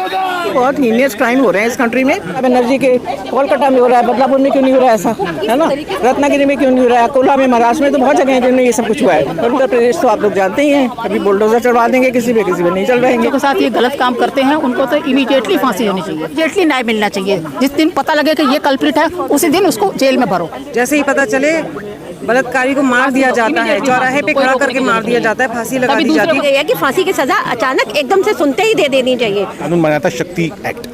बहुत heinous crime हो रहे हैं इस कंट्री में। अब एनर्जी के कोलकाता में हो रहा है, बदलापुर में क्यों नहीं हो रहा है ऐसा, है ना? रत्नागिरी में क्यों नहीं हो रहा है? अकोला में, महाराष्ट्र में तो बहुत जगह है जिनमें ये सब कुछ हुआ है। और उत्तर प्रदेश तो आप लोग जानते ही हैं, अभी बुलडोजर चढ़वा देंगे किसी पे नहीं चलवाएंगे। के साथ ये गलत काम करते हैं उनको तो इमीडिएटली फांसी होनी चाहिए, इमीडिएटली न्याय मिलना चाहिए। जिस दिन पता लगे कि ये कल्प्रिट है उसी दिन उसको जेल में भरो। जैसे ही पता चले बलात्कारी को मार दिया जाता है, चौराहे पे खड़ा करके मार दिया जाता है, फांसी लगा दी जाती है कि फांसी की सजा अचानक एकदम से सुनते ही दे देनी चाहिए। कानून बनाया था शक्ति एक्ट।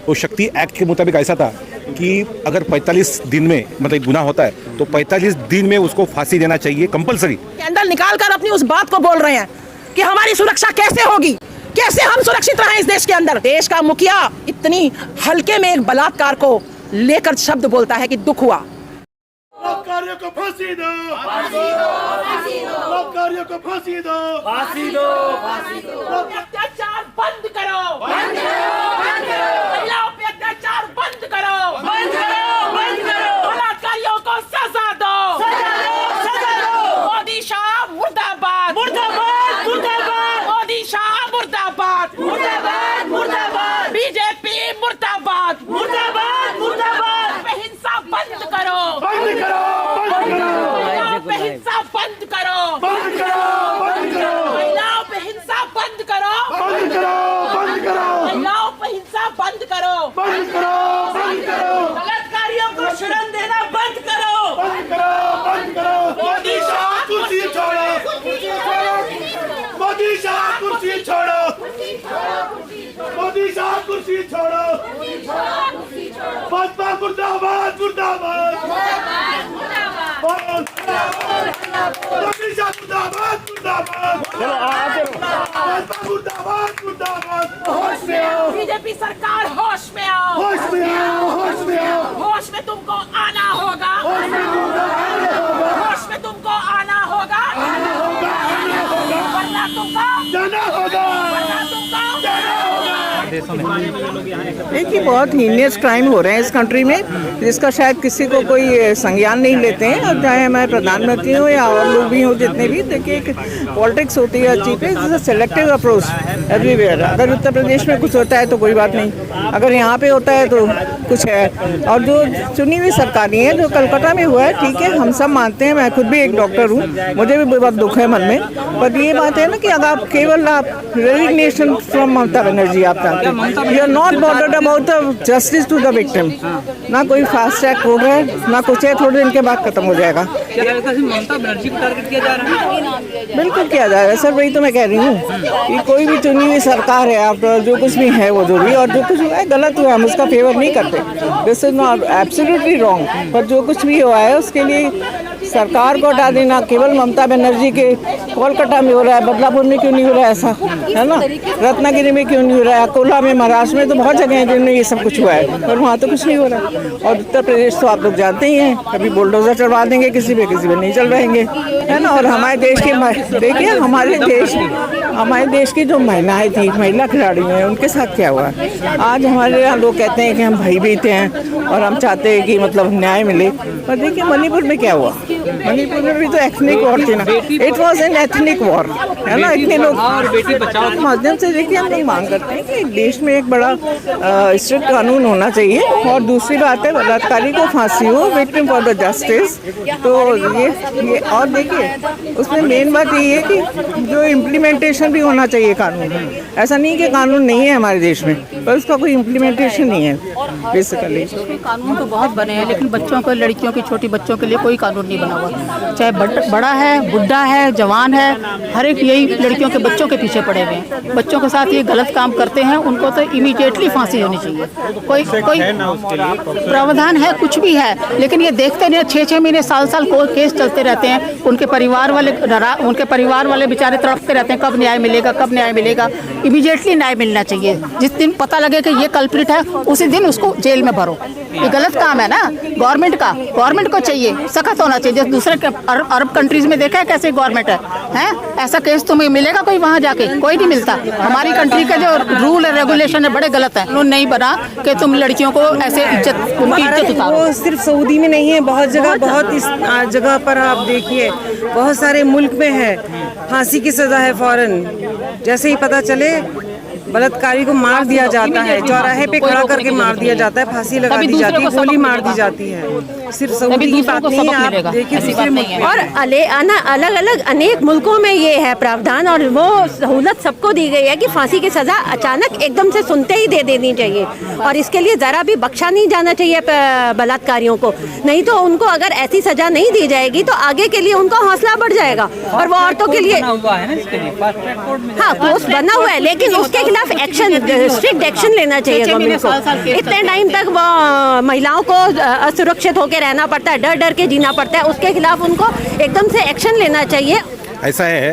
वो शक्ति एक्ट के मुताबिक ऐसा था कि अगर 45 दिन में मतलब गुनाह होता है तो 45 दिन में उसको फांसी देना चाहिए कंपलसरी। कैंडल निकाल कर अपनी उस बात को बोल रहे हैं कि हमारी सुरक्षा कैसे होगी, कैसे हम सुरक्षित रहें इस देश के अंदर। देश का मुखिया इतनी हल्के में एक बलात्कार को लेकर शब्द बोलता है कि दुख हुआ। बलात्कारियों को फांसी दो, बलात्कारियों को फांसी दो, फांसी दो, फांसी दो। अत्याचार बंद करो, बंद करो, बंद करो। महिलाओं पे अत्याचार बंद करो, बंद करो, बंद करो। बलात्कारियों को सजा दो, सजा दो, सजा दो। मोदी शाह मुर्दाबाद, मुर्दाबाद, मुर्दाबाद। मोदी शाह मुर्दाबाद, मुर्दाबाद, मुर्दाबाद। बीजेपी मुर्दाबाद, मुर्दाबाद, मुर्दाबाद। हिंसा बंद करो, बंद करो, बंद करो। हिंसा बंद करो, बंद करो, बंद करो। महिलाओं पे हिंसा बंद करो, बंद करो, बंद करो। महिलाओं पे हिंसा बंद करो, बंद करो, बंद करो। बलात्कारियों को शरण देना बंद करो, बंद करो, बंद करो। मोदी शाह कुर्सी छोड़ो, मोदी शाह कुर्सी छोड़ो, मोदी शाह कुर्सी छोड़ो। भाजपा मुर्दाबाद, मुर्दाबाद, मोदी शाह मुर्दाबाद, मुर्दाबाद। भाजपा मुर्दाबाद, मुर्दाबाद। होश में आओ, बीजेपी सरकार होश में आओ, होश में आओ, होश में आओ। होश में तुमको आना होगा, होश में तुमको आना होगा, होश में तुमको आना होगा, आना होगा, आना होगा। वरना तुमको जाना होगा, वरना तुमको जाना होगा। देखिए बहुत हीनियस क्राइम हो रहे हैं इस कंट्री में, जिसका शायद किसी को कोई संज्ञान नहीं लेते हैं। और चाहे हमारे प्रधानमंत्री हो या और लोग भी हों, जितने भी, देखिए एक पॉलिटिक्स होती है अच्छी पे, जैसे सेलेक्टिव अप्रोच एवरीवेयर। अगर उत्तर प्रदेश में कुछ होता है तो कोई बात नहीं, अगर यहाँ पे होता है तो कुछ है। और जो चुनी हुई सरकारी है, जो कलकत्ता में हुआ है, ठीक है, हम सब मानते हैं। मैं खुद भी एक डॉक्टर हूँ, मुझे भी बहुत दुख है मन में। पर ये बात है ना कि अगर आप केवल आप रेजिग्नेशन फ्रॉम ममता बनर्जी, आप जानते हैं, you are not bothered about the justice to the victim. ना कोई फास्ट ट्रैक कोर्ट है, ना कुछ है, थोड़े दिन के बाद खत्म हो जाएगा। ममता बनर्जी को टारगेट किया जा रहा है? बिल्कुल किया जा रहा है सर, वही तो मैं कह रही हूँ कि कोई भी चुनी हुई सरकार है, आप जो कुछ भी है वो जो भी, और जो कुछ हुआ है गलत हुआ है, हम उसका फेवर नहीं करते, this is not absolutely wrong. पर जो कुछ भी हुआ है उसके लिए सरकार को हटा देना। केवल ममता बनर्जी के कोलकाता में हो रहा है, बदलापुर में क्यों नहीं हो रहा है ऐसा, है ना? रत्नागिरी में क्यों नहीं हो रहा है? अकोला में, महाराष्ट्र में तो बहुत जगह है जिनमें ये सब कुछ हुआ है, और वहाँ तो कुछ नहीं हो रहा। और उत्तर प्रदेश तो आप लोग जानते ही हैं, कभी बुलडोजर चढ़वा देंगे किसी पे नहीं चलवाएंगे, है ना? और हमारे देश के, देखिए हमारे देश की जो महिलाएं थी, महिला खिलाड़ी हैं, उनके साथ क्या हुआ? आज हमारे यहाँ लोग कहते हैं कि हम भयभीत हैं और हम चाहते हैं कि मतलब न्याय मिले। पर देखिए मणिपुर में क्या हुआ, मणिपुर में भी तो एथनिक वॉर थी ना, it was an ethnic war, है ना? इतने लोग माध्यम से देखिए हम लोग मांग करते हैं कि देश में एक बड़ा स्ट्रिक्ट कानून होना चाहिए। और दूसरी बात है, बलात्कारी को फांसी हो, विक्टिम फॉर द जस्टिस। तो ये और देखिए उसमें मेन बात यही है कि जो इम्प्लीमेंटेशन भी होना चाहिए कानून। ऐसा नहीं कि कानून नहीं है हमारे देश में, पर उसका कोई इम्प्लीमेंटेशन नहीं है बेसिकली। कानून तो बहुत बने हैं, लेकिन बच्चों को, लड़कियों की, छोटी बच्चों के लिए कोई कानून नहीं बना हुआ। चाहे बड़ा है, बुढ़ा है, जवान है, हर एक यही लड़कियों के, बच्चों के पीछे पड़े हुए हैं। बच्चों के साथ ये गलत काम करते हैं उनको तो इमीडिएटली फांसी होनी चाहिए। कोई प्रावधान है, कुछ भी है, लेकिन ये देखते नहीं, 6-6 महीने, साल कोर्ट केस चलते रहते हैं। उनके परिवार वाले बेचारे तड़पते रहते हैं, कब न्याय मिलेगा, कब न्याय मिलेगा। इमीडिएटली न्याय मिलना चाहिए। जिस दिन पता लगे कि ये कल्प्रिट है उसी दिन उसको जेल में भरो। ये गलत काम है ना गवर्नमेंट को चाहिए, सख्त होना चाहिए। जैसे दूसरे अरब कंट्रीज में देखा है कैसे गवर्नमेंट है? ऐसा केस तुम्हें मिलेगा कोई वहाँ जाके? कोई नहीं मिलता। हमारी कंट्री के जो रूल है, रेगुलेशन है, बड़े गलत है। उन्होंने नहीं बना कि तुम लड़कियों को ऐसे उनकी इज्जत उतारो। वो सिर्फ सऊदी में नहीं है, बहुत इस जगह पर आप देखिए, बहुत सारे मुल्क में है, फांसी की सजा है फौरन। जैसे ही पता चले बलात्कारी को मार दिया जाता है, चौराहे पे खड़ा करके मार दिया जाता है, फांसी लगा दी जाती है, गोली मार दी जाती है। सिर्फ सऊदी की बात नहीं है, आप देखिए दूसरे मुल्क और अलग अलग अनेक मुल्कों में ये है प्रावधान, और वो सहूलत सबको दी गई है कि फांसी की सजा अचानक एकदम से सुनते ही दे देनी चाहिए, और इसके लिए जरा भी बख्शा नहीं जाना चाहिए बलात्कारियों को। नहीं तो उनको अगर ऐसी सजा नहीं दी जाएगी तो आगे के लिए उनका हौसला बढ़ जाएगा, और वो औरतों के लिए हाँ पोस्ट बना हुआ है, लेकिन उसके खिलाफ एक्शन, स्ट्रिक्ट एक्शन लेना चाहिए गवर्नमेंट को। इतने टाइम तक वो महिलाओं को असुरक्षित होकर रहना पड़ता है, डर डर के जीना पड़ता है, उसके खिलाफ उनको एकदम से एक्शन लेना चाहिए। ऐसा है,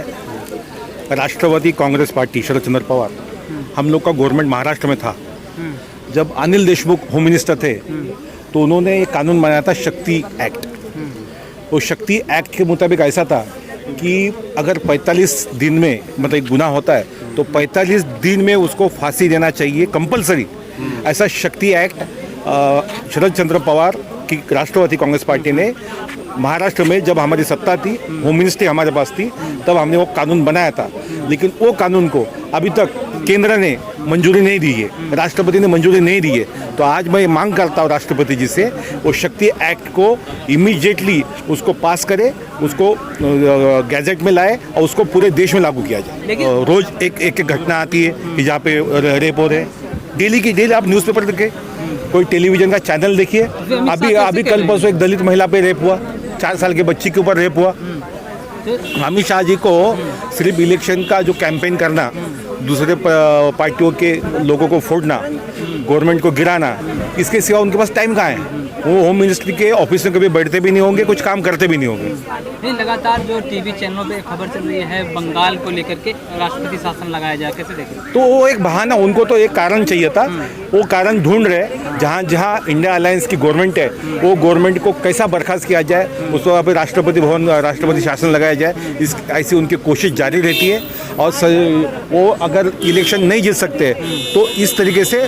राष्ट्रवादी कांग्रेस पार्टी शरद चंद्र पवार, हम लोग का गवर्नमेंट महाराष्ट्र में था, जब अनिल देशमुख होम मिनिस्टर थे तो उन्होंने एक कानून बनाया था शक्ति एक्ट। वो शक्ति एक्ट के मुताबिक ऐसा था कि अगर 45 दिन में मतलब एक गुनाह होता है तो 45 दिन में उसको फांसी देना चाहिए कंपलसरी। ऐसा शक्ति एक्ट शरद चंद्र पवार की राष्ट्रवादी कांग्रेस पार्टी ने महाराष्ट्र में, जब हमारी सत्ता थी, होम मिनिस्ट्री हमारे पास थी, तब हमने वो कानून बनाया था। लेकिन वो कानून को अभी तक केंद्र ने मंजूरी नहीं दी है, राष्ट्रपति ने मंजूरी नहीं दी है। तो आज मैं मांग करता हूँ राष्ट्रपति जी से, वो शक्ति एक्ट को इमीडिएटली उसको पास करे, उसको गैजेट में लाए और उसको पूरे देश में लागू किया जाए। रोज एक घटना आती है कि जहाँ पे रेप हो रहे हैं, डेली की डेली आप न्यूज़पेपर देखें, कोई टेलीविजन का चैनल देखिए, अभी कल परसों एक दलित महिला पे रेप हुआ, 4 साल के बच्ची के ऊपर रेप हुआ। अमित शाह जी को सिर्फ इलेक्शन का जो कैंपेन करना, दूसरे पार्टियों के लोगों को फोड़ना, गवर्नमेंट को गिराना, इसके सिवा उनके पास टाइम कहाँ है? वो होम मिनिस्ट्री के ऑफिस में कभी बैठते भी नहीं होंगे, कुछ काम करते भी नहीं होंगे। लगातार जो टीवी चैनलों पे खबर चल रही है बंगाल को लेकर के राष्ट्रपति शासन लगाया जाए, कैसे देखें? तो वो एक बहाना, उनको तो एक कारण चाहिए था, वो कारण ढूंढ रहे। जहाँ जहाँ इंडिया अलायंस की गवर्नमेंट है, वो गवर्नमेंट को कैसा बर्खास्त किया जाए, उसको वहाँ पे राष्ट्रपति भवन, राष्ट्रपति शासन लगाया जाए, इस ऐसी उनकी कोशिश जारी रहती है। और वो अगर इलेक्शन नहीं जीत सकते तो इस तरीके से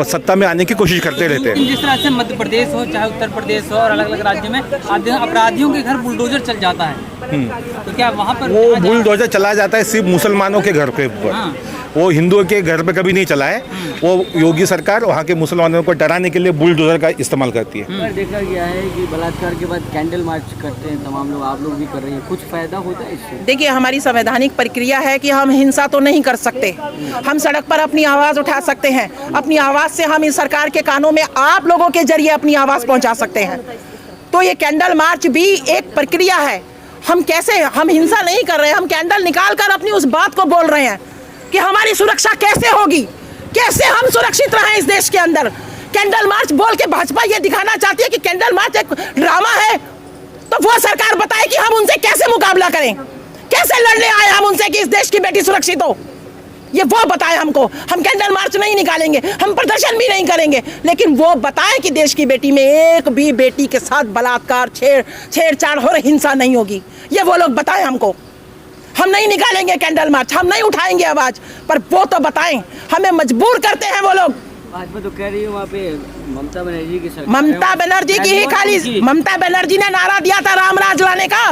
सत्ता में आने की कोशिश करते रहते हैं। जिस तरह से मध्य प्रदेश हो चाहे उत्तर प्रदेश हो और अलग अलग राज्यों में अपराधियों के घर बुलडोजर चल जाता है, तो क्या वहाँ पर वो बुलडोजर चला जाता है सिर्फ मुसलमानों के घर के ऊपर, वो हिंदुओं के घर पे कभी नहीं चला है। वो योगी सरकार वहाँ के मुसलमानों को डराने के लिए बुलडोजर का इस्तेमाल करती है। देखा गया है कि बलात्कार के बाद कैंडल मार्च करते हैं तमाम लोग, आप लोग भी कर रहे हैं, कुछ फायदा होता है इससे? देखिए, हमारी संवैधानिक प्रक्रिया है कि हम हिंसा तो नहीं कर सकते, हम सड़क पर अपनी आवाज़ उठा सकते हैं, अपनी आवाज़ से हम इस सरकार के कानों में आप लोगों के जरिए अपनी आवाज़ पहुंचा सकते हैं। तो ये कैंडल मार्च भी एक प्रक्रिया है। हम कैसे, हम हिंसा नहीं कर रहे हैं, हम कैंडल निकाल कर अपनी उस बात को बोल रहे हैं कि हमारी सुरक्षा कैसे होगी, कैसे हम सुरक्षित रहें इस देश के अंदर। कैंडल मार्च बोल के भाजपा ये दिखाना चाहती है कि कैंडल मार्च एक ड्रामा है, तो वो सरकार बताए कि हम उनसे कैसे मुकाबला करें, कैसे लड़ने आए हम उनसे कि इस देश की बेटी सुरक्षित हो, ये वो बताए हमको। हम कैंडल मार्च नहीं निकालेंगे, हम प्रदर्शन भी नहीं करेंगे, लेकिन वो बताए कि देश की बेटी में एक भी बेटी के साथ बलात्कार, छेड़छाड़ और हिंसा नहीं होगी, ये वो लोग बताएं हमको। हम नहीं निकालेंगे कैंडल मार्च, हम नहीं उठाएंगे आवाज, पर वो तो बताएं, हमें मजबूर करते हैं वो लोग। भाजपा तो कह रही है वहाँ पे ममता बनर्जी की सरकार, ममता बनर्जी की ही खाली, ममता बनर्जी ने नारा दिया था राम राज लाने का,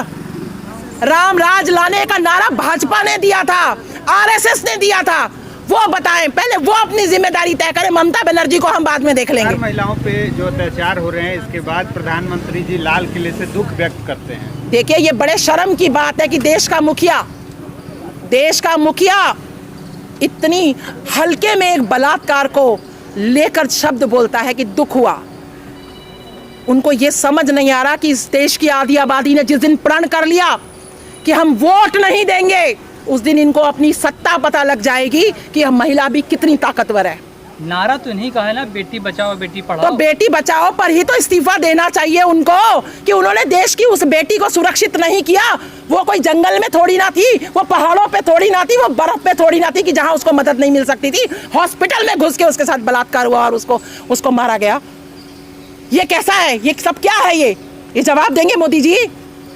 राम राज लाने का नारा भाजपा ने दिया था, आरएसएस ने दिया था। वो बताएं, पहले वो अपनी जिम्मेदारी तय करें, ममता बनर्जी को हम बाद में देख लेंगे। महिलाओं पे जो अत्याचार हो रहे हैं, इसके बाद प्रधानमंत्री जी लाल किले से दुख व्यक्त करते हैं। देखिए, ये बड़े शर्म की बात है कि देश का मुखिया इतनी हल्के में एक बलात्कार को लेकर शब्द बोलता है कि दुख हुआ। उनको ये समझ नहीं आ रहा कि इस देश की आधी आबादी ने जिस दिन प्रण कर लिया कि हम वोट नहीं देंगे, उस दिन इनको अपनी सत्ता पता लग जाएगी कि हम महिला भी कितनी ताकतवर है। नारा तो नहीं कहा है ना, बेटी बचाओ बेटी पढ़ाओ, तो बेटी बचाओ पर ही तो इस्तीफा देना चाहिए उनको कि उन्होंने देश की उस बेटी को सुरक्षित नहीं किया। वो कोई जंगल में थोड़ी ना थी, वो पहाड़ों पे थोड़ी ना थी, वो बर्फ पे थोड़ी ना थी कि जहां उसको मदद नहीं मिल सकती थी। हॉस्पिटल में घुस के उसके साथ बलात्कार हुआ और उसको मारा गया। ये कैसा है, ये सब क्या है? ये जवाब देंगे मोदी जी?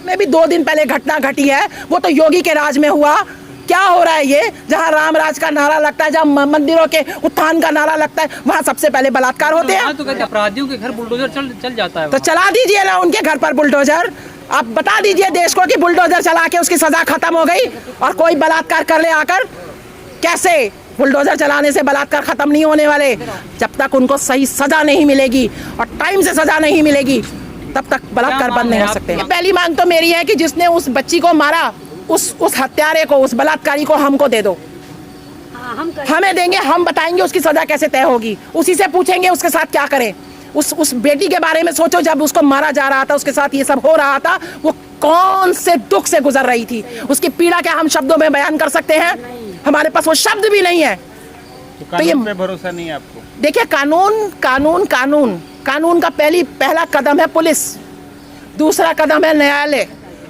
मैं भी 2 दिन पहले घटना घटी है, वो तो योगी के राज में हुआ। क्या हो रहा है ये, जहाँ राम राज का नारा लगता है, जहाँ मंदिरों के उत्थान का नारा लगता है, वहाँ सबसे पहले बलात्कार होते हैं। तो कहते अपराधियों के घर बुलडोजर चल जाता है, तो चला दीजिए ना उनके घर पर बुलडोजर। आप बता दीजिए देश को कि बुलडोजर चला के उसकी सजा खत्म हो गई और कोई बलात्कार कर ले आकर। कैसे बुलडोजर चलाने से बलात्कार खत्म नहीं होने वाले। जब तक उनको सही सजा नहीं मिलेगी और टाइम से सजा नहीं मिलेगी तब तक बलात्कार बंद नहीं हो सकते। पहली मांग तो मेरी है कि जिसने उस बच्ची को मारा उस हत्यारे को, उस बलात्कारी को हमको दे दो। हमें देंगे, हम बताएंगे उसकी सजा कैसे तय होगी, उसी से पूछेंगे उसके साथ क्या करें। उस बेटी के बारे में सोचो, जब उसको मारा जा रहा था, उसके साथ ये सब हो रहा था, वो कौन से दुख से गुजर रही थी। उसकी पीड़ा क्या हम शब्दों में बयान कर सकते हैं? हमारे पास वो शब्द भी नहीं है। तो ये पे भरोसा नहीं है आपको? देखिए, कानून का पहला कदम है पुलिस, दूसरा कदम है न्यायालय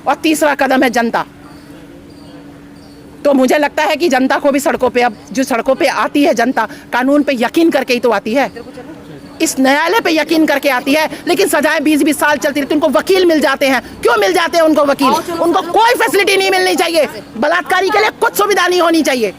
और तीसरा कदम है जनता। तो मुझे लगता है कि जनता को भी सड़कों पे, अब जो सड़कों पे आती है जनता, कानून पे यकीन करके ही तो आती है, इस न्यायालय पे यकीन करके आती है। लेकिन सजाएं 20-20 साल चलती रहती, उनको वकील मिल जाते हैं। क्यों मिल जाते हैं उनको वकील? उनको कोई फैसिलिटी नहीं मिलनी चाहिए, बलात्कारी के लिए कुछ सुविधा नहीं होनी चाहिए।